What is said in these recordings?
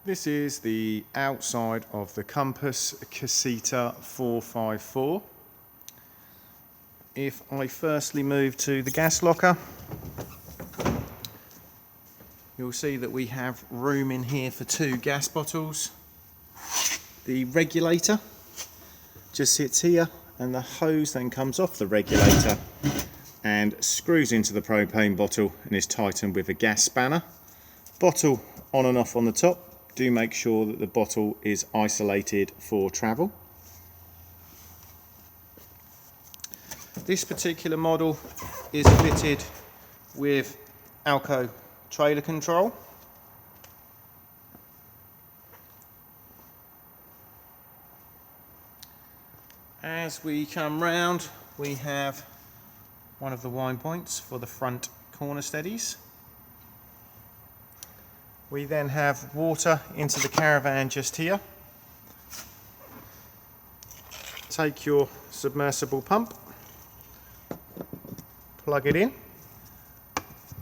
This is the outside of the Compass Casita 454. If I firstly move to the gas locker, you'll see that we have room in here for 2 gas bottles. The regulator just sits here, and the hose then comes off the regulator and screws into the propane bottle and is tightened with a gas spanner. Bottle on and off on the top. Do make sure that the bottle is isolated for travel. This particular model is fitted with Alco trailer control. As we come round, we have one of the wind points for the front corner steadies. We then have water into the caravan just here. Take your submersible pump, plug it in,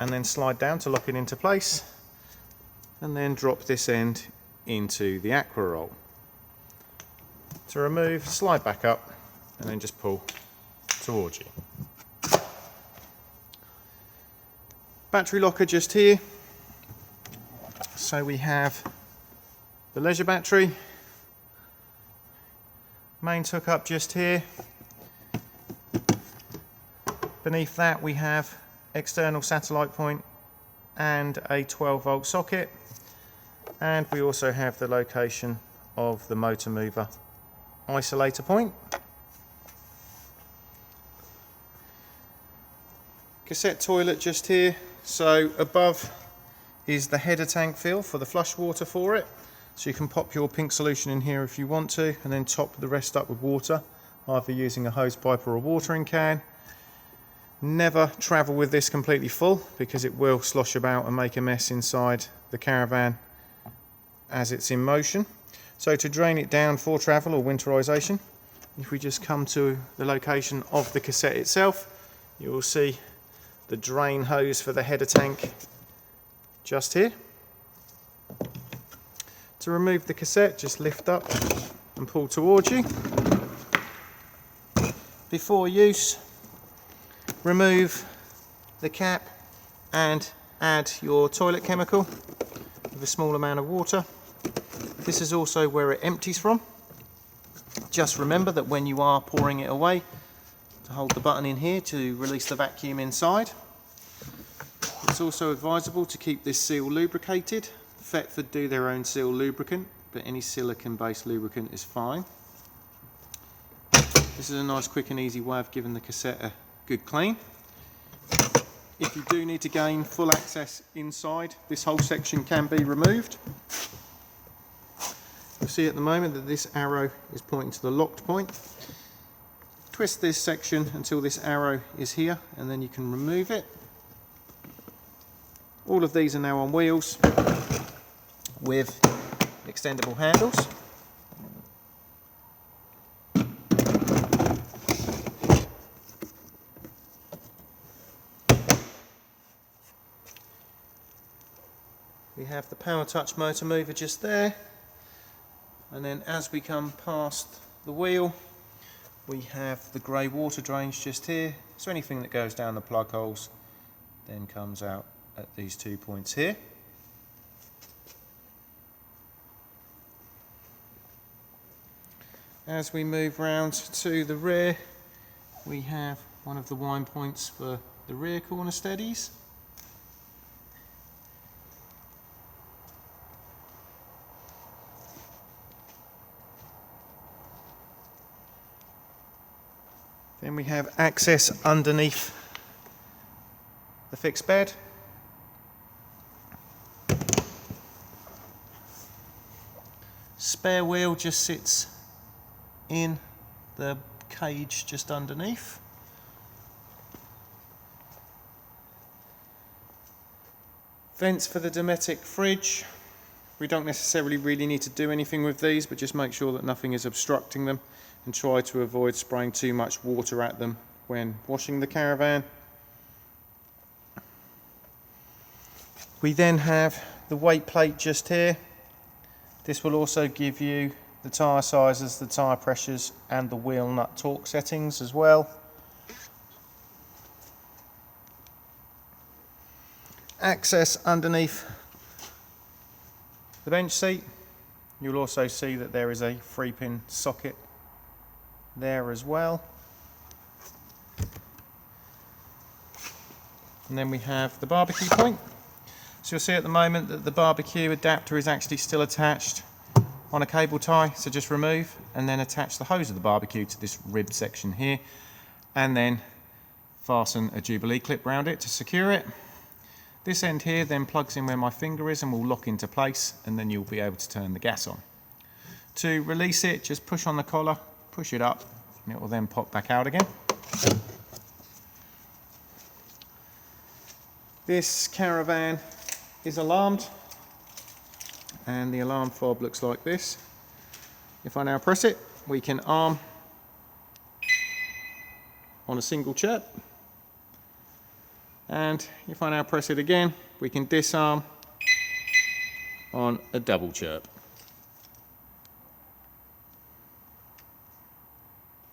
and then slide down to lock it into place, and then drop this end into the aqua roll. To remove, slide back up, and then just pull towards you. Battery locker just here. So we have the leisure battery, mains hookup just here. Beneath that we have external satellite point and a 12-volt socket, and we also have the location of the motor mover isolator point. Cassette toilet just here. So above is the header tank fill for the flush water for it. So you can pop your pink solution in here if you want to, and then top the rest up with water, either using a hose pipe or a watering can. Never travel with this completely full, because it will slosh about and make a mess inside the caravan as it's in motion. So to drain it down for travel or winterization, if we just come to the location of the cassette itself, you will see the drain hose for the header tank just here. To remove the cassette, just lift up and pull towards you. Before use, remove the cap and add your toilet chemical with a small amount of water. This is also where it empties from. Just remember that when you are pouring it away, to hold the button in here to release the vacuum inside. It's also advisable to keep this seal lubricated. Thetford do their own seal lubricant, but any silicone-based lubricant is fine. This is a nice, quick and easy way of giving the cassette a good clean. If you do need to gain full access inside, this whole section can be removed. You'll see at the moment that this arrow is pointing to the locked point. Twist this section until this arrow is here, and then you can remove it. All of these are now on wheels with extendable handles. We have the Power Touch motor mover just there, and then as we come past the wheel, we have the grey water drains just here. So anything that goes down the plug holes then comes out at these 2 points here. As we move round to the rear, we have one of the wind points for the rear corner steadies. Then we have access underneath the fixed bed. Spare wheel just sits in the cage just underneath. Vents for the Dometic fridge. We don't necessarily really need to do anything with these, but just make sure that nothing is obstructing them, and try to avoid spraying too much water at them when washing the caravan. We then have the weight plate just here. This will also give you the tyre sizes, the tyre pressures and the wheel nut torque settings as well. Access underneath the bench seat. You'll also see that there is a 3-pin socket there as well. And then we have the barbecue point. So you'll see at the moment that the barbecue adapter is actually still attached on a cable tie, so just remove and then attach the hose of the barbecue to this rib section here, and then fasten a Jubilee clip around it to secure it. This end here then plugs in where my finger is and will lock into place, and then you'll be able to turn the gas on. To release it, just push on the collar, push it up, and it will then pop back out again. This caravan is alarmed, and the alarm fob looks like this. If I now press it, we can arm on a single chirp, and if I now press it again, we can disarm on a double chirp.